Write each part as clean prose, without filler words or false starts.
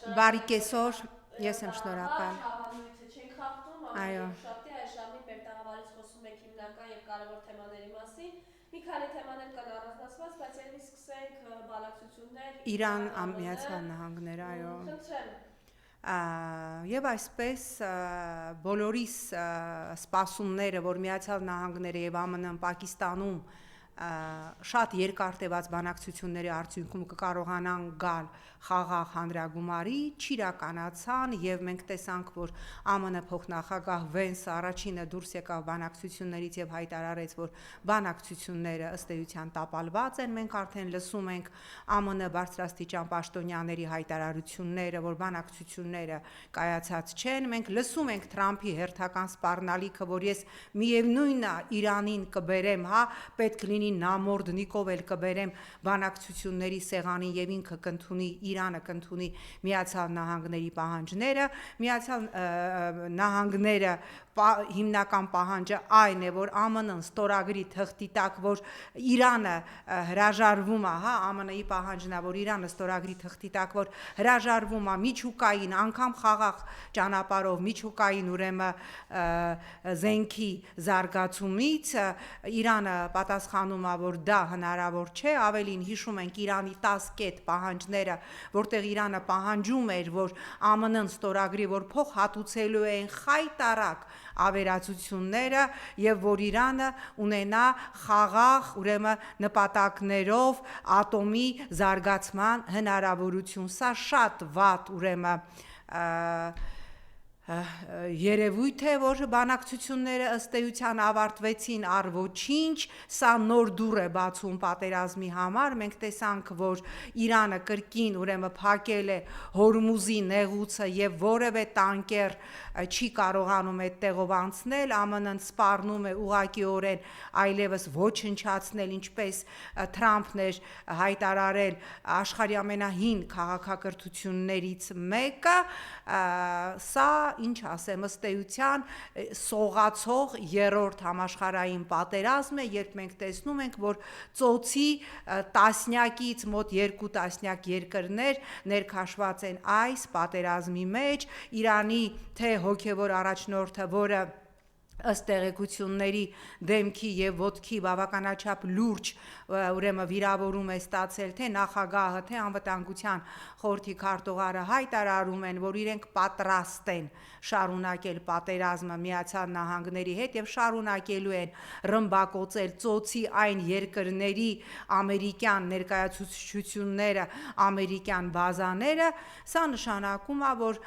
Բարի կեսօր, ես եմ շնորհակալ։ Հավանույթը չենք խախտում, Այո։ ամենաշատի այս ժամին մեր տաղավարից խոսում ենք հիմնական եւ կարևոր թեմաների մասին։ Մի քանի թեմաներ կան առանձնացված, բայց երբ սկսենք բանակցություններ Իրան Միացյալ Նահանգներ, այո։ Խնդրեմ։ Եվ այսպես բոլորիս սպասումները, որ Միացյալ Նահանգները եւ ԱՄՆ-ն Պակիստանում շատ երկար տևած բանակցությունների արդյունքում կկարողանան գալ խաղաղ հանրագումարի, չիրականացան եւ մենք տեսանք, որ ԱՄՆ փոխնախագահ Վենսը առաջինը դուրս եկավ բանակցություններից եւ հայտարարեց, որ բանակցությունները ըստ էության տապալված են։ Մենք արդեն լսում ենք ԱՄՆ բարձրաստիճան պաշտոնյաների հայտարարությունները, որ բանակցությունները կայացած չեն։ Մենք լսում ենք Թրամփի հերթական սպառնալիքը, որ ես միևնույնն է Իրանին կբերեմ, պետք լինի նամորդ նիկով էլ կբերեմ բանակցությունների սեղանին եւ ինքը կընդունի, Իրանը կընդունի Միացյալ Նահանգների պահանջները։ Միացյալ Նահանգները հիմնական պահանջը այն է, որ ԱՄՆ-ն ստորագրի թղթի տակ, որ Իրանը հրաժարվում է, ԱՄՆ-ի պահանջն է, որ Իրանը ստորագրի թղթի տակ, որ հրաժարվում է միջուկային, անգամ խաղաղ ճանապարհով միջուկային ուրեմն զենքի զարգացումից, Իրանը պատասխանում է, որ դա հնարավոր չէ, ավելին հիշում ենք Իրանի 10 կետ պահանջները, որտեղ Իրանը պահանջում էր, որ ԱՄՆ-ն ստորագրի, որ փոխհատուցելու են խայտառակ ավերածությունները եւ որ Իրանը ունենա խաղաղ ուրեմն նպատակներով ատոմի զարգացման հնարավորություն։ Սա շատ վատ ուրեմն երևույթ է, որ բանակցությունները ըստ էության ավարտվեցին առ ոչինչ, սա նոր դուռ է բացում պատերազմի համար։ Մենք տեսանք, որ Իրանը կրկին ուրեմն փակել է Հորմուզի նեղուցը եւ որևէ տանկեր չի կարողանում այդտեղով անցնել, ԱՄՆ-ն սպառնում է ուղղակիորեն այլևս ոչնչացնել, ինչպես Թրամփն էր հայտարարել աշխարհի ամենահին քաղաքակրթություններից մեկը, սա ինչ ասեմ, ըստ էության սողացող երրորդ համաշխարհային պատերազմ է, երբ մենք տեսնում ենք, որ ծոցի տասնյակից մոտ 2 տասնյակ երկրներ ներքաշված են այս պատերազմի մեջ։ Իրանի թե հոգևոր առաջնորդը, որը ըստ տեղեկությունների դեմքի եւ ոտքի բավականաչափ լուրջ ուրեմն վիրավորում է ստացել, թե նախագահը, թե անվտանգության խորհրդի քարտուղարը հայտարարում են, որ իրենք պատրաստ են շարունակել պատերազմը Միացյալ Նահանգների հետ եւ շարունակելու են ռմբակոծել ծոցի այն երկրների ամերիկյան ներկայացուցչությունները, ամերիկյան բազաները, սա նշանակում է, որ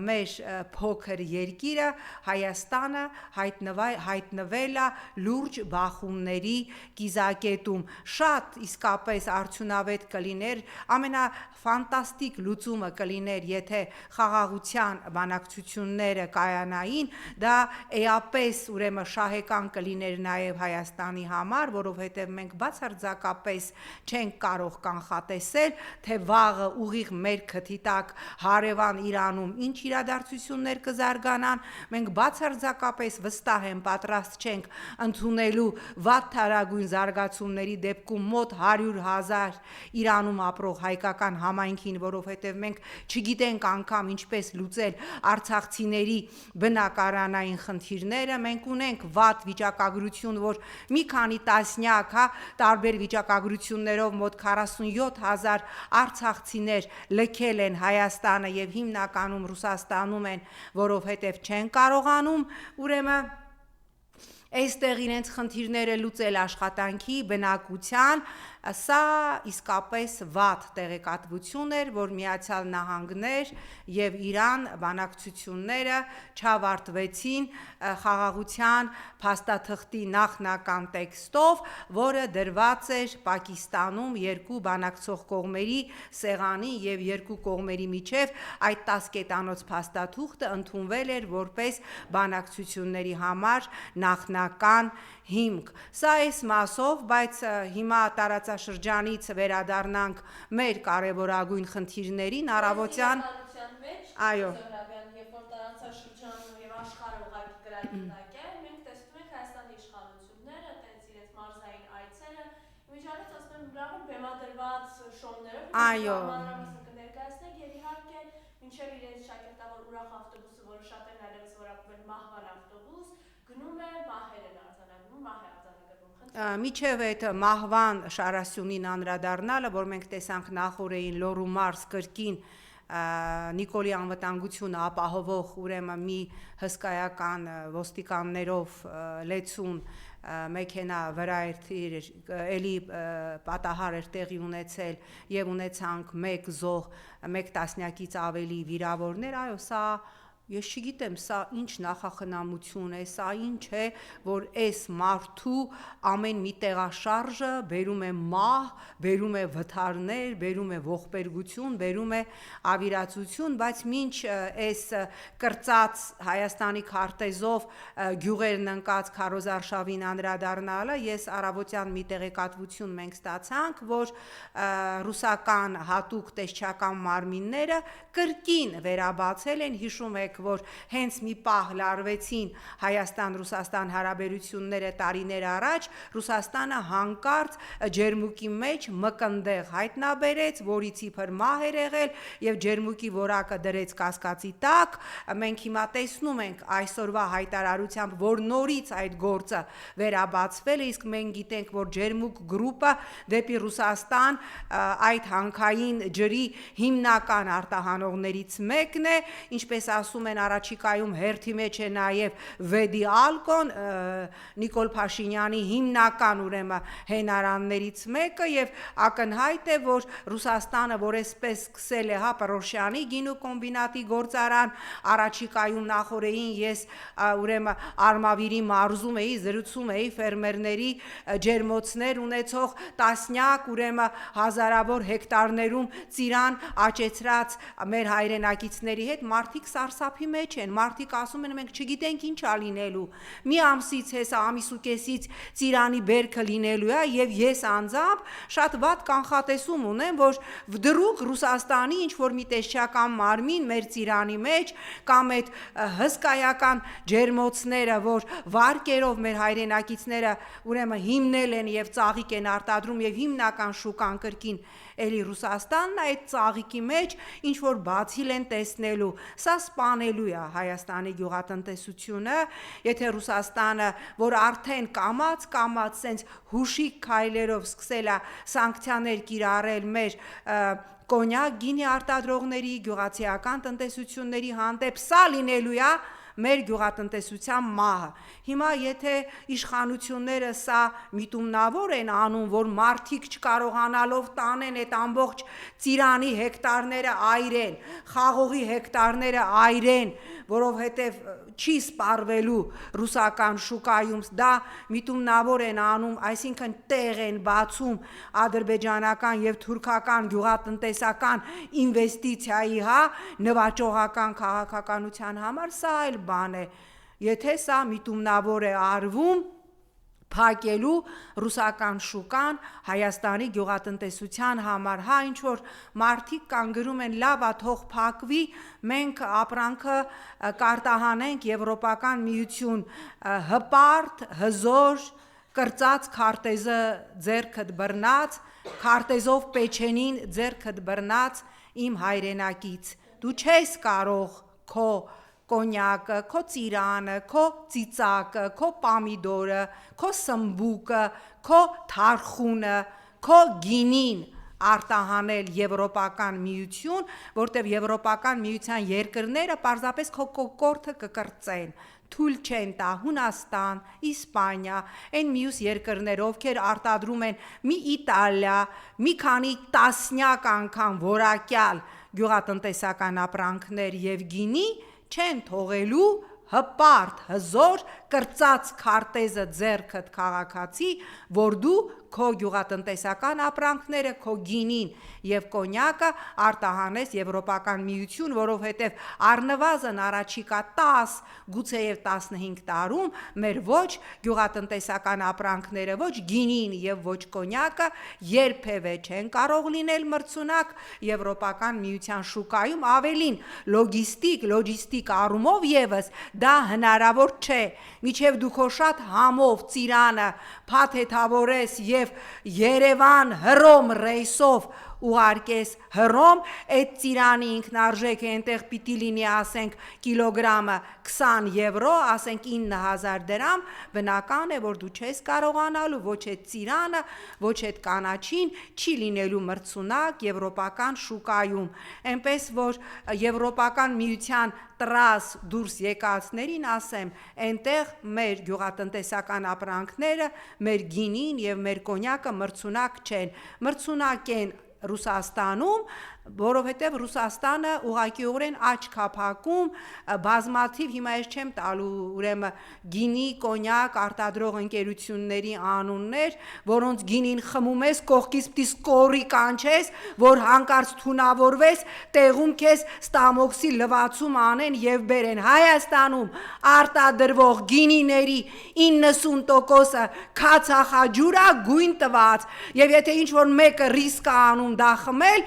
մեր փոքր երկիրը Հայաստանը հայտնվել է լուրջ բախումների կիզակետում։ Շատ իսկապես արդյունավետ կլիներ, ամենաֆանտաստիկ լուծումը կլիներ, եթե խաղաղության բանակցությունները կայանային, դա էապես ուրեմն շահեկան կլիներ նաև Հայաստանի համար, որովհետև մենք բացարձակապես չենք կարող կանխատեսել, թե վաղը ուղիղ մեր քթի տակ հարևան Իրանում ինչ իրադարձություններ կզարգանան։ Մենք բացարձակապես վստահ եմ պատրաստ չենք ընդունելու վատթարագույն զարգացումների դեպքում մոտ 100,000 Իրանում ապրող հայկական համայնքին, որովհետև մենք չգիտենք անգամ ինչպես լուծել արցախցիների բնակարանային խնդիրները, մենք ունենք վատ վիճակագրություն, որ մի քանի տասնյակ տարբեր վիճակագրություններով մոտ 47,000 արցախցիներ լքել են Հայաստանը եւ հիմնականում Ռուսաստանում են, որովհետեւ չեն կարողանում ուրեմն այստեղ իրենց խնդիրները լուծել աշխատանքի, բնակության, սա իսկապես վատ տեղեկատվություն էր, որ Միացյալ Նահանգներ եւ Իրան բանակցությունները չավարտվեցին խաղաղության փաստաթղթի նախնական տեքստով, որը դրված էր Պակիստանում երկու բանակցող կողմերի սեղանին եւ երկու կողմերի միջև այդ 10 կետանոց փաստաթուղթը ընդունվել էր որպես բանակցությունների համար նախնական հիմք։ Սա այս մասով, բայց հիմա տարածաշրջանից վերադառնանք մեր կարևորագույն խնդիրներին առավոտյան։ Այո։ Երբ որ տարածաշրջանը եւ աշխարհը ուղղակի կրակի տակ է, մենք տեսնում ենք Հայաստանի իշխանությունները, տենց իրենց մարզային այցերը, միջավայր ասում են լավ բեմադրված շոուներով, Այո։ մանրամասն կներկայացնենք եւ իհարկե մինչև իրենց շակերտավոր ուրախ ավտոբուսը, որը շատերն այլևս որակվել մահվան ավտոբուս, գնում է մահեր են արձանագրում, մահ է արձանագրում։ Միջև այդ մահվան շարասյունին անդրադառնալը, որ մենք տեսանք նախորդին Լոռու մարզ կրկին Նիկոլի անվտանգությունը ապահովող ուրեմն մի հսկայական ոստիկաններով լեցուն մեքենա վրա էլի պատահար էր տեղի ունեցել եւ ունեցանք 1 զոհ, 1 տասնյակից ավելի վիրավորներ, այո, սա ես չգիտեմ, սա ինչ նախախնամություն է, սա ինչ է, որ այս մարդու ամեն մի տեղաշարժը բերում է մահ, բերում է վթարներ, բերում է ողբերգություն, բերում է ավիրացություն, բայց մինչ այս կրծած Հայաստանի քարտեզով գյուղերն ընկած քարոզարշավին անդրադառնալը, ես առավոտյան մի տեղեկատվություն մենք ստացանք, որ ռուսական հատուկ տեսչական մարմինները կրկին վերաբացել են, հիշում եք, որ հենց մի պահ լարվեցին Հայաստան-Ռուսաստան հարաբերությունները տարիներ առաջ, Ռուսաստանը հանկարծ ջերմուկի մեջ մկնդեղ հայտնաբերեց, որից իբր մահ էր եղել եւ ջերմուկի որակը դրեց կասկածի տակ։ Մենք հիմա տեսնում ենք այսօրվա հայտարարությամբ, որ նորից այդ գործը վերաբացվել է, իսկ մենք գիտենք, որ ջերմուկ գրուպը դեպի Ռուսաստան այդ հանքային ջրի հիմնական արտահանողներից մեկն է, ինչպես ասում են առաջիկայում հերթի մեջ է նաև Վեդի Ալկոն, Նիկոլ Փաշինյանի հիմնական ուրեմն հենարաններից մեկը եւ ակնհայտ է, որ Ռուսաստանը, որ այսպես սկսել է Պռոշյանի գինու կոմբինատի գործարան, առաջիկայում նախորդին ես ուրեմն Արմավիրի մարզում էի, զրուցում էի ֆերմերների ջերմոցներ ունեցող տասնյակ ուրեմն հազարավոր հեկտարներում ծիրան աճեցրած մեր հայրենակիցների հետ, մարդիկ սարսափի մեջ են, մարդիկ ասում են մենք չգիտենք ինչ ա լինելու, մի ամսից հեսա ամիս ու կեսից ծիրանի բերքը լինելու է եւ ես անձամբ շատ վատ կանխատեսում ունեմ, որ վդրուկ Ռուսաստանի ինչ որ մի տեսչական մարմին մեր ծիրանի մեջ կամ այդ հսկայական ջերմոցները, որ վարկերով մեր հայրենակիցները ուրեմն հիմնել են եւ ծաղիկ են արտադրում եւ հիմնական շուկան կրկին էլի Ռուսաստանն այդ ծաղիկի մեջ ինչ որ բացիլ են տեսնելու, սա սպանելու է Հայաստանի գյուղատնտեսությունը, եթե Ռուսաստանը, որ արդեն կամած սենց հուշիկ քայլերով սկսել է սանկցիաներ կիրառել մեր կոնյակ գինի արտադրողների, գյուղացիական տնտեսությունների հանդեպ, սա լինելու է մեր գյուղատնտեսության մահը։ Հիմա եթե իշխանությունները սա միտումնավոր են անում, որ մարդիկ չկարողանալով տանեն այդ ամբողջ ծիրանի հեկտարները այրեն, խաղողի հեկտարները այրեն, որովհետև չի սպառվելու ռուսական շուկայում, դա միտումնավոր են անում, այսինքն տեղ են բացում ադրբեջանական եւ թուրքական գյուղատնտեսական ինվեստիցիայի, նվաճողական քաղաքականության համար, սա այլ բան է, եթե սա միտումնավոր է արվում փակելու ռուսական շուկան Հայաստանի գյուղատնտեսության համար, ինչ որ մարդիկ կան գրում են լավ, թող փակվի, մենք ապրանքը կարտահանենք Եվրոպական միություն, հպարտ, հզոր, կրծած քարտեզը ձեռքդ բռնած, քարտեզով պեչենին ձեռքդ բռնած իմ հայրենակից, դու չես կարող քո կոնյակը, քո ծիրանը, քո ծիծակը, քո պամիդորը, քո սմբուկը, քո թարխունը, քո գինին արտահանել Եվրոպական միություն, որտեղ Եվրոպական միության երկրները պարզապես քո կոկորդը կկրծեն, թույլ չեն տա Հունաստան, Իսպանիա, այն մյուս երկրներ, ովքեր արտադրում են մի Իտալիա, մի քանի տասնյակ անգամ որակյալ գյուղատնտեսական ապրանքներ եւ գինի, չեն թողելու հպարտ, հզոր, կրծած քարտեզը ձեռքդ քաղաքացի, որ դու քո գյուղատնտեսական ապրանքները, քո գինին եւ կոնյակը արտահանես Եվրոպական միություն, որովհետեւ առնվազն առաջիկա 10, գուցեև 15 տարում մեր ոչ գյուղատնտեսական ապրանքները, ոչ գինին եւ ոչ կոնյակը երբևէ չեն կարող լինել մրցունակ Եվրոպական միության շուկայում, ավելին լոգիստիկ առումով եւս դա հնարավոր չէ, միջև դու քո շատ համով ծիրանը փաթեթավորես եւ Երևան Հռոմ ռեյսով ուղարկես հռոմ, այդ ծիրանի ինքնարժեքը այնտեղ պիտի լինի, ասենք, կիլոգրամը 20 եվրո, ասենք 9000 դրամ, բնական է, որ դու չես կարողանալու ոչ այդ ծիրանը, ոչ այդ կանաչին չի լինելու մրցունակ եվրոպական շուկայում, այնպես որ Եվրոպական միության տրաս դուրս եկածներին ասեմ, այնտեղ մեր գյուղատնտեսական ապրանքները, մեր գինին եւ մեր կոնյակը մրցունակ չեն, մրցունակ են Ռուսաստանում, որովհետև Ռուսաստանը ուղղակիորեն աչք է փակում բազմաթիվ, հիմա ես չեմ տալու ուրեմն գինի, կոնյակ արտադրող ընկերությունների անուններ, որոնց գինին խմում ես, կողքից պիտի սկորի կանչես, որ հանկարծ թունավորվես, տեղում քեզ ստամոքսի լվացում անեն եւ բերեն։ Հայաստանում արտադրվող գինիների 90%-ը քացախաջուրա գույն տված, եւ եթե ինչ-որ մեկը ռիսկ է անում դա խմել,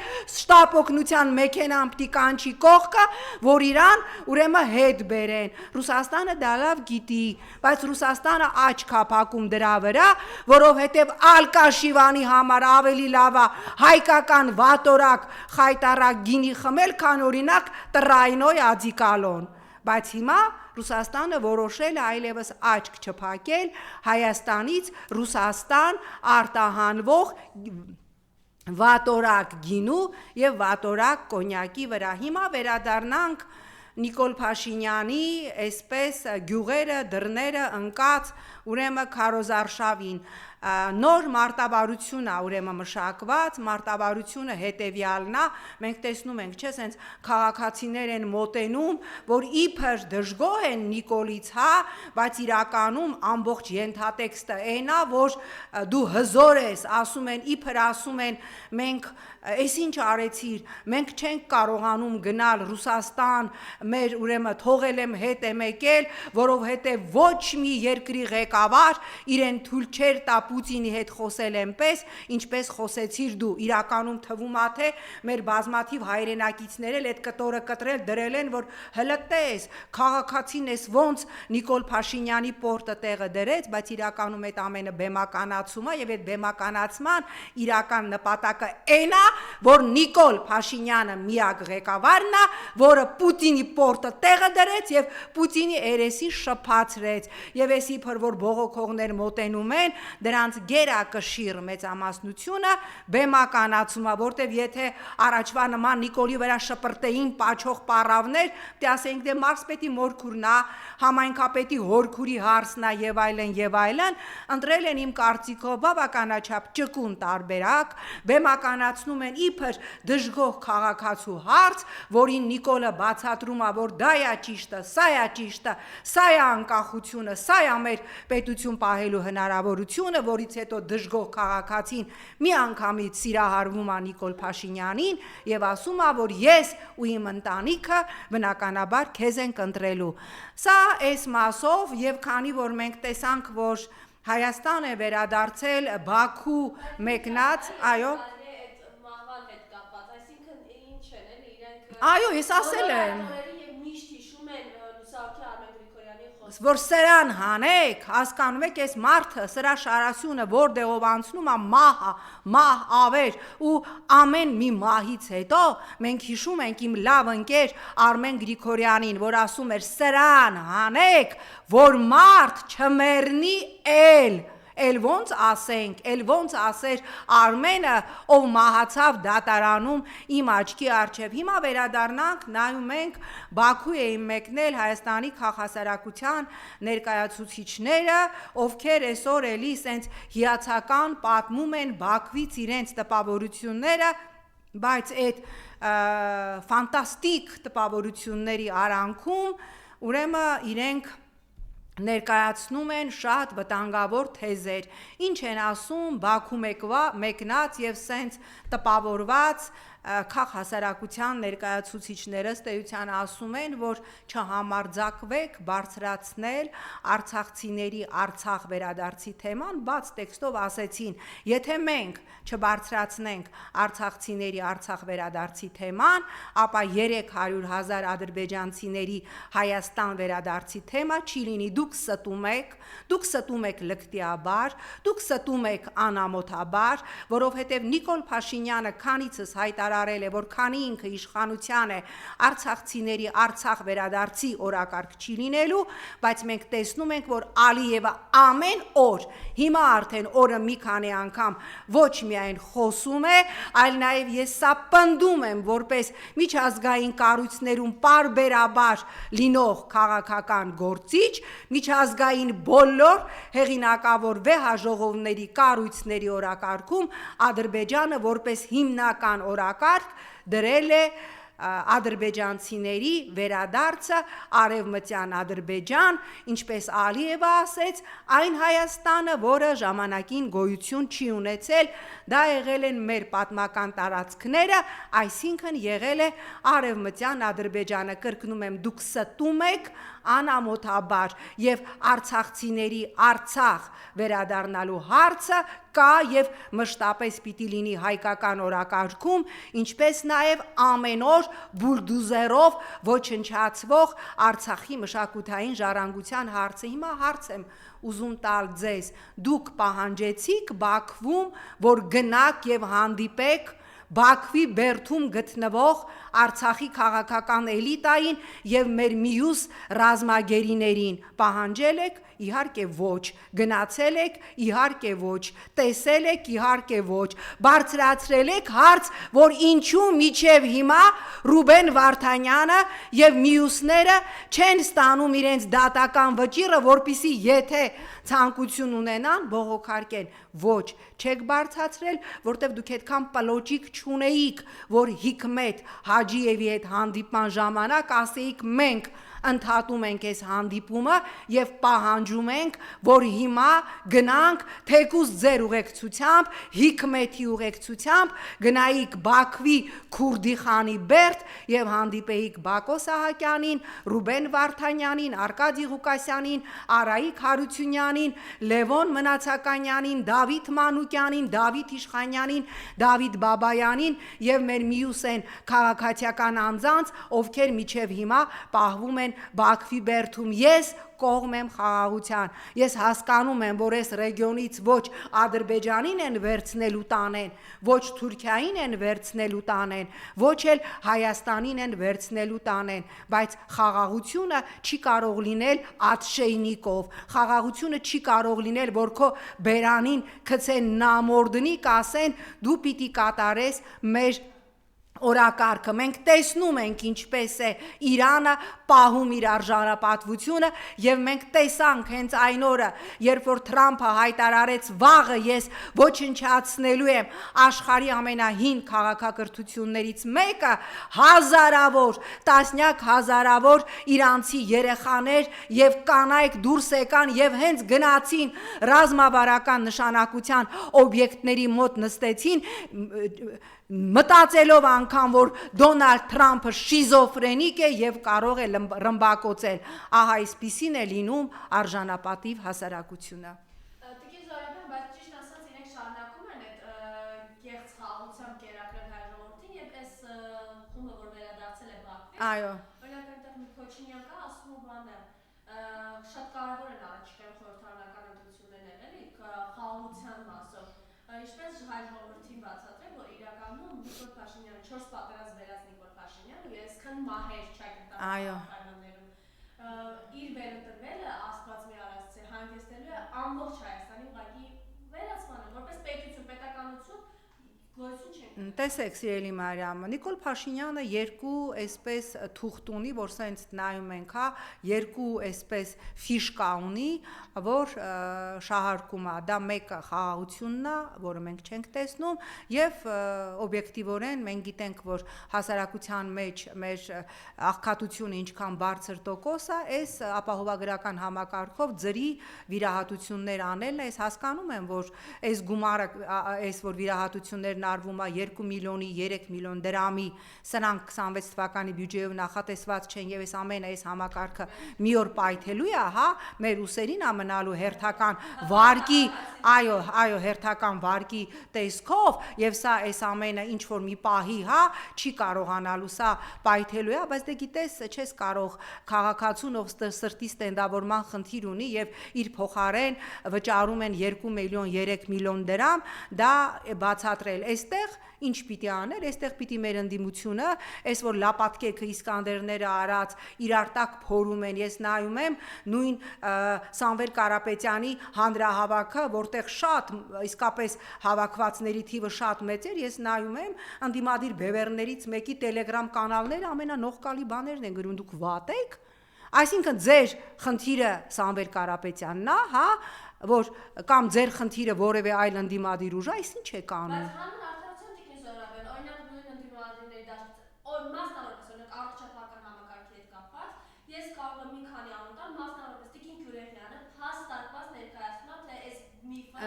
օգնության մեքենան պիտի կանչի կողքը, որ իրան ուրեմն հետ բերեն։ Ռուսաստանը դա լավ գիտի, բայց Ռուսաստանը աչք է փակում դրա վրա, որովհետև ալկաշիվանի համար ավելի լավ է հայկական վատորակ խայտարակ գինի խմել, քան օրինակ տրայնոյ ադիկալոն։ Բայց հիմա Ռուսաստանը որոշել է այլևս աչք չփակել Հայաստանից Ռուսաստան արտահանվող վատորակ գինու եւ վատորակ կոնյակի վրա։ Հիմա վերադառնանք Նիկոլ Փաշինյանի այսպես գյուղերը, դռները ընկած ուրեմն քարոզարշավին նոր մարտավարություն է ուրեմն մշակված, մարտավարությունը հետևյալն է, մենք տեսնում ենք, չէ՞, սենց քաղաքացիներ են մոտենում, որ իբր դժգոհ են Նիկոլից, հա, բայց իրականում ամբողջ ենթատեքստը այն է, որ դու հզոր ես, ասում են, իբր ասում են, մենք Էս ինչ արեցիր, մենք չենք կարողանում գնալ Ռուսաստան, մեր ուրեմն թողել եմ հետ եմ եկել, որովհետև ոչ մի երկրի ղեկավար իրեն թույլ չէր տա Պուտինի հետ խոսել այնպես, ինչպես խոսեցիր դու, իրականում թվում է թե մեր բազմաթիվ հայրենակիցներ էլ այդ կտորը կտրել դրել են, որ հլտես, քաղաքացին ես ոնց Նիկոլ Փաշինյանի պորտը տեղը դրեց, բայց իրականում այդ ամենը բեմականացում է եւ այդ բեմականացման իրական նպատակը այն է, որ Նիկոլ Փաշինյանը միակ ղեկավարն է, որը Պուտինի պորտը տեղը դրեց եւ Պուտինի երեսի շփացրեց եւ այս իբր որ բողոքողներ մոտենում են, դրանց գերակշիռ մեծամասնությունը բեմականացում է, որտեվ եթե առաջվա նման Նիկոլի վրա շպրտեին պաչող պարավներ, դե ասենք դե մարզպետի մորքուրն է, համայնքապետի հորքուրի հարցն է եւ այլն, ընտրել են իմ կարծիքով բավականաչափ ճկուն տարբերակ, բեմականացնում են իբր դժգոհ քաղաքացու հարց, որին Նիկոլը բացատրում է, որ դա է ճիշտը, սա է ճիշտը, սա է անկախությունը, սա է մեր պետություն պահելու հնարավորությունը, որից հետո դժգոհ քաղաքացին մի անգամից սիրահարվում է Նիկոլ Փաշինյանին եւ ասում է, որ ես ու իմ ընտանիքը բնականաբար քեզ ենք ընտրելու։ Սա այս մասով եւ քանի որ մենք տեսանք, որ Հայաստան է վերադարձել Բաքու մեկնած, այո, այո, ես ասել եմ, որ սրան հանեք, հասկանում եք, այս մարդը, սրա շարասյունը, որտեղով անցնում է մահ ավեր ու ամեն մի մահից հետո մենք հիշում ենք իմ լավ ընկեր Արմեն Գրիգորյանին, որ ասում էր սրան հանեք, որ մարդ չմեռնի Էլ ոնց ասենք, էլ ոնց ասեր Արմենը, ով մահացավ դատարանում իմ աչքի առջև։ Հիմա վերադառնանք, նայում ենք, Բաքու էին մեկնել Հայաստանի քաղաքասարակության ներկայացուցիչները, ովքեր այսօր էլի սենց հիացական պատմում են Բաքվից իրենց տպավորությունները, բայց այդ ֆանտաստիկ տպավորությունների արանքում ուրեմն իրենք ներկայացնում են շատ վտանգավոր թեզեր, ինչ են ասում Բաքու մեկնած եւ սենց տպավորված քաղաքասարակության ներկայացուցիչները ըստ էության ասում են, որ չհամարձակվեք բարձրացնել արցախցիների Արցախ վերադարձի թեման, բաց տեքստով ասեցին, եթե մենք չբարձրացնենք արցախցիների Արցախ վերադարձի թեման, ապա 300,000 ադրբեջանցիների Հայաստան վերադարձի թեմա չի լինի, դուք ստում եք լկտիաբար, դուք ստում եք անամոթաբար, որովհետև Նիկոլ Փաշինյանը քանիցս հայտարարել է, որ քանի ինքը իշխանության է, արցախցիների Արցախ վերադարձի օրակարգ չի լինելու, բայց մենք տեսնում ենք, որ Ալիևը ամեն օր, հիմա արդեն օրը մի քանի անգամ ոչ միայն խոսում է, այլ նաև ես սա պնդում եմ, որպես միջազգային կառույցներում պարբերաբար լինող քաղաքական գործիչ, միջազգային բոլոր հեղինակավոր վեհաժողովների կառույցների օրակարգում Ադրբեջանը որպես հիմնական օրակարգ դրել է ադրբեջանցիների վերադարձը արևմտյան Ադրբեջան, ինչպես Ալիևը ասեց, այն Հայաստանը, որը ժամանակին գոյություն չի ունեցել, դա եղել են մեր պատմական տարածքները, այսինքն եղել է արևմտյան Ադրբեջանը, կրկնում եմ, դուք ստում եք անամոթաբար եւ արցախցիների Արցախ վերադառնալու հարցը կա եւ մշտապես պիտի լինի հայկական օրակարգում, ինչպես նաեւ ամեն օր բուլդուզերով ոչնչացվող Արցախի մշակութային ժառանգության հարցը։ Հիմա հարց եմ ուզում տալ ձեզ, դուք պահանջեցիք Բաքվում, որ գնաք եւ հանդիպեք Բաքվի բերդում գտնվող Արցախի քաղաքական էլիտային եւ մեր մյուս ռազմագերիներին, պահանջել եք, իհարկե ոչ, գնացել եք, իհարկե ոչ, տեսել եք, իհարկե ոչ, բարձրացրել եք հարց, որ ինչու միջև հիմա Ռուբեն Վարդանյանը եւ մյուսները չեն ստանում իրենց դատական վճիռը, որպիսի եթե ցանկություն ունենան բողոքարկեն, ոչ, չեք բարձրացրել, որտեվ դուք այդքան պլոճիկ չունեիք, որ Հիկմետ Հաջիևի հետ հանդիպման ժամանակ ասեիք մենք ընդհատում ենք այս հանդիպումը եւ պահանջում ենք, որ հիմա գնանք թեկուզ ձեր ուղեկցությամբ, Հիկմեթի ուղեկցությամբ, գնայիք Բաքվի Քուրդի խանի բերդ եւ հանդիպեիք Բակո Սահակյանին, Ռուբեն Վարդանյանին, Արկադի Ղուկասյանին, Արայիկ Հարությունյանին, Լևոն Մնացականյանին, Դավիթ Մանուկյանին, Դավիթ Իշխանյանին, Դավիթ Բաբայանին եւ մեր մյուս են քաղաքացիական անձանց, ովքեր միջև հիմա պահվում են Բաքվի բերդում։ Ես կողմ եմ խաղաղության, ես հասկանում եմ, որ այս ռեգիոնից ոչ Ադրբեջանին են վերցնելու տանեն, ոչ Թուրքիային են վերցնելու տանեն, ոչ էլ Հայաստանին են վերցնելու տանեն, բայց խաղաղությունը չի կարող լինել Աթշեյնիկով, խաղաղությունը չի կարող լինել, որ քո բերանին գցեն նամորդնի, կասեն դու պիտի կատարես մեր օրակարգը։ Մենք տեսնում ենք ինչպես է Իրանը պահում իր արժանապատվությունը եւ մենք տեսանք հենց այն օրը, երբ որ Թրամփը հայտարարեց վաղը ես ոչնչացնելու եմ աշխարհի ամենահին քաղաքակրթություններից մեկը, հազարավոր, տասնյակ հազարավոր իրանցի երեխաներ եւ կանայք դուրս եկան եւ հենց գնացին ռազմավարական նշանակության օբյեկտների մոտ նստեցին, մտածելով անգամ, որ Դոնալդ Թրամփը շիզոֆրենիկ է եւ կարող է ռմբակոծել, ահա այսպիսին է լինում արժանապատիվ հասարակությունը։ Տիկին Զորաբյան, բայց ճիշտ ասած իրենք շարունակում են այդ կեղծ խաղաղությամբ կերակրել հայ ժողովրդին եւ այս խումբը, որ վերադարձել է Բաքվից, Այո։ օրինակ այնտեղ մի Քոչինյան կա, ասում ու բանը, շատ կարևոր են առաջիկայում խորհրդարանական ընտրություններն էլի, խաղաղության մասով։ Ինչպես հայ ժողովրդին բացատրել, որ իրականում Նիկոլ Փաշինյանը 4 պատերազմ վերած Նիկոլ Փաշինյանը ու այսքան մահեր չակերտավորներում իր վերընտրվելը Աստված մի արածցի հանգեցնելու է ամբողջ Հայաստանի ուղղակի վերացմանը, որպես պետություն, պետականություն գոյություն չեն։ Տեսեք, սիրելի Մարիամ, Նիկոլ Փաշինյանը երկու այսպես թուղթ ունի, որ սենց նայում ենք, հա, երկու այսպես ֆիշկա ունի, որ շահարկում է, դա մեկը խաղաղությունն է, որը մենք չենք տեսնում, եւ օբյեկտիվորեն մենք գիտենք, որ հասարակության մեջ մեր աղքատությունը ինչքան բարձր տոկոս է, այս ապահովագրական համակարգով ծրի վիրահատություններ անելն է, ես հասկանում եմ, որ այս գումարը, այս որ վիրահատություններն քննարկվում է 2 միլիոնի 3 միլիոն դրամի, սրանք 26 թվականի բյուջեով նախատեսված չեն եւ այս ամենը այս համակարգը մի օր պայթելու է, հա, մեր ուսերին ամնալու հերթական վարկի, այո, հերթական վարկի տեսքով եւ սա այս ամենը ինչ որ մի պահի, հա, չի կարողանալու, սա պայթելու է, բայց դե գիտես, չես կարող քաղաքացուն ով սրտի ստենդավորման խնդիր ունի եւ իր փոխարեն վճարում են 2 միլիոն 3 միլիոն դրամ, դա բացատրել այստեղ ինչ պիտի անել, այստեղ պիտի մեր ընդդիմությունը, այս որ լապատկեքը Իսկանդերները արած իրար տակ փորում են, ես նայում եմ նույն Սամվել Կարապետյանի հանրահավաքը, որտեղ շատ իսկապես հավաքվածների թիվը շատ մեծ էր, ես նայում եմ ընդդիմադիր բևեռներից մեկի Telegram կանալները ամենանողկալի բաներն են գրում, դուք վատ եք, այսինքն ձեր խնդիրը Սամվել Կարապետյանն է, հա, որ կամ ձեր խնդիրը որևէ այլ ընդդիմադիր ուժ, այս ինչ եք անում։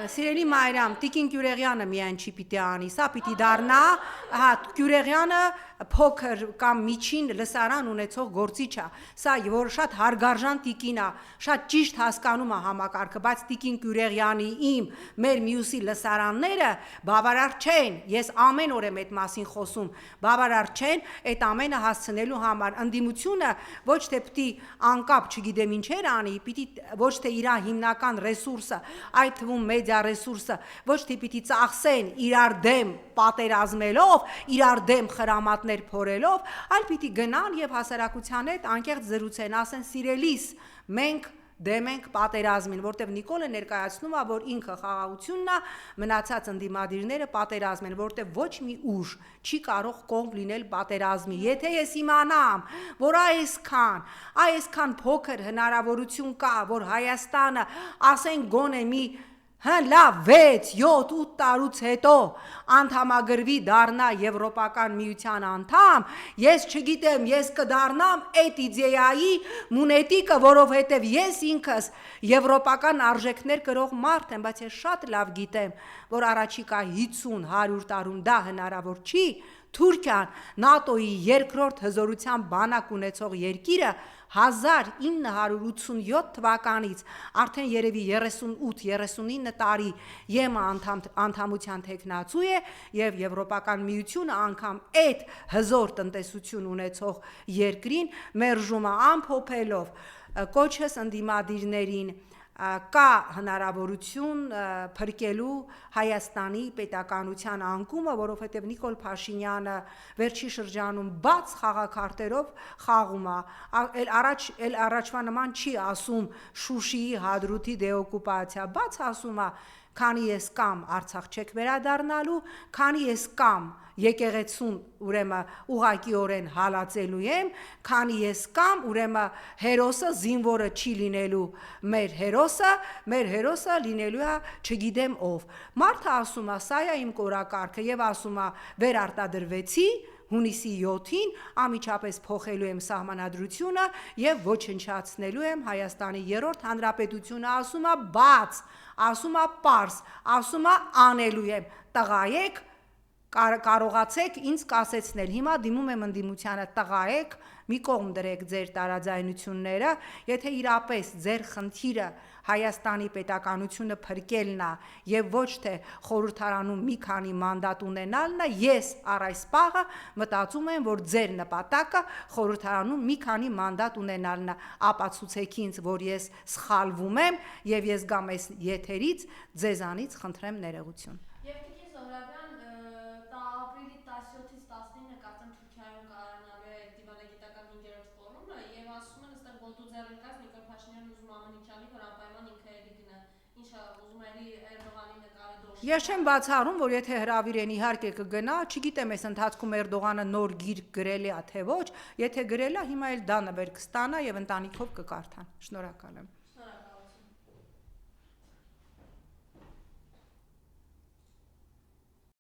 Սիրելի Մայրամ, Տիկին Գյուրեղյանը միայն չի պիտի անի, սա պիտի դառնա, հա, Գյուրեղյանը փոքր կամ միջին լսարան ունեցող գործիչ է, սա որ շատ հարգարժան տիկին է, շատ ճիշտ հասկանում է համակարգը, բայց Տիկին Գյուրեղյանի իմ մեր մյուսի լսարանները բավարար չեն, ես ամեն օր եմ այդ մասին խոսում, բավարար չեն այդ ամենը հասցնելու համար, ընդդիմությունը ոչ թե պիտի անկապ չգիտեմ ինչեր անի, պիտի ոչ թե իր հիմնական ռեսուրսը, այդ թվում մեդիա ռեսուրսը ոչ թե պիտի ծախսեն իրար դեմ պատերազմելով, իրար դեմ խրամատներ փորելով, այլ պիտի գնան եւ հասարակության հետ անկեղծ զրուցեն, ասեն սիրելիս, մենք դեմ ենք պատերազմին, որտեղ Նիկոլը ներկայացնում է, որ ինքը խաղաղությունն է, մնացած ընդդիմադիրները պատերազմ են, որտեղ ոչ մի ուժ չի կարող կողմ լինել պատերազմի։ Եթե ես իմանամ, որ այսքան փոքր հնարավորություն կա, որ Հայաստանը, ասենք գոնե մի լավ 6-7-8 տարուց հետո անդամագրվի դառնա Եվրոպական միության անդամ, ես չգիտեմ, ես կդառնամ այդ իդեայի մունետիկը, որովհետև ես ինքս եվրոպական արժեքներ կրող մարդ եմ, բայց ես շատ լավ գիտեմ, որ առաջիկա 50-100 տարում դա հնարավոր չի, Թուրքիան ՆԱՏՕ-ի երկրորդ հզորության բանակ ունեցող երկիրը 1987 թվականից արդեն երևի 38-39 տարի ԵՄ անդամության թեկնածու է եւ Եվրոպական միությունը անգամ այդ հզոր տնտեսություն ունեցող երկրին մերժում է ամփոփելով կոչս ընդդիմադիրներին կա հնարավորություն փրկելու Հայաստանի պետականության անկումը, որովհետև Նիկոլ Փաշինյանը վերջի շրջանում բաց խաղաքարտերով խաղում է, առաջվա նման չի ասում Շուշիի Հադրութի դեօկուպացիա, բաց ասում է, քանի ես կամ Արցախ չեք վերադառնալու, քանի ես կամ եկեղեցուն ուրեմն ուղղակիորեն հալածելու եմ, քանի ես կամ ուրեմն հերոսը զինվորը չի լինելու մեր հերոսը լինելու է չգիտեմ ով։ Մարդը ասում է, սա է իմ կորակարգը եւ ասում է վերարտադրվեցի հունիսի 7-ին ամիջապես փոխելու եմ սահմանադրությունը եւ ոչնչացնելու եմ Հայաստանի երրորդ հանրապետությունը, ասում է բաց, ասում է պարզ, ասում է անելու եմ, տղայեք կարողացեք ինձ կասեցնել, հիմա դիմում եմ ընդդիմությանը, տղայեք մի կողմ դրեք ձեր տարաձայնությունները, եթե իրապես ձեր խնդիրը Հայաստանի պետականությունը փրկելն է եւ ոչ թե խորհրդարանում մի քանի մանդատ ունենալն է, ես առ այս պահը մտածում եմ, որ ձեր նպատակը խորհրդարանում մի քանի մանդատ ունենալն է, ապացուցեք ինձ, որ ես սխալվում եմ եւ ես գամ այս եթերից ձեզանից խնդրեմ ներողություն։ Ես չեմ բացառում, որ եթե հրավիրեն իհարկե կգնա, չգիտեմ այս ընթացքում Էրդողանը նոր գիրք գրել է, թե ոչ, եթե գրել է, հիմա էլ դա նվեր կստանա եւ ընտանիքով կկարդան։ Շնորհակալ եմ։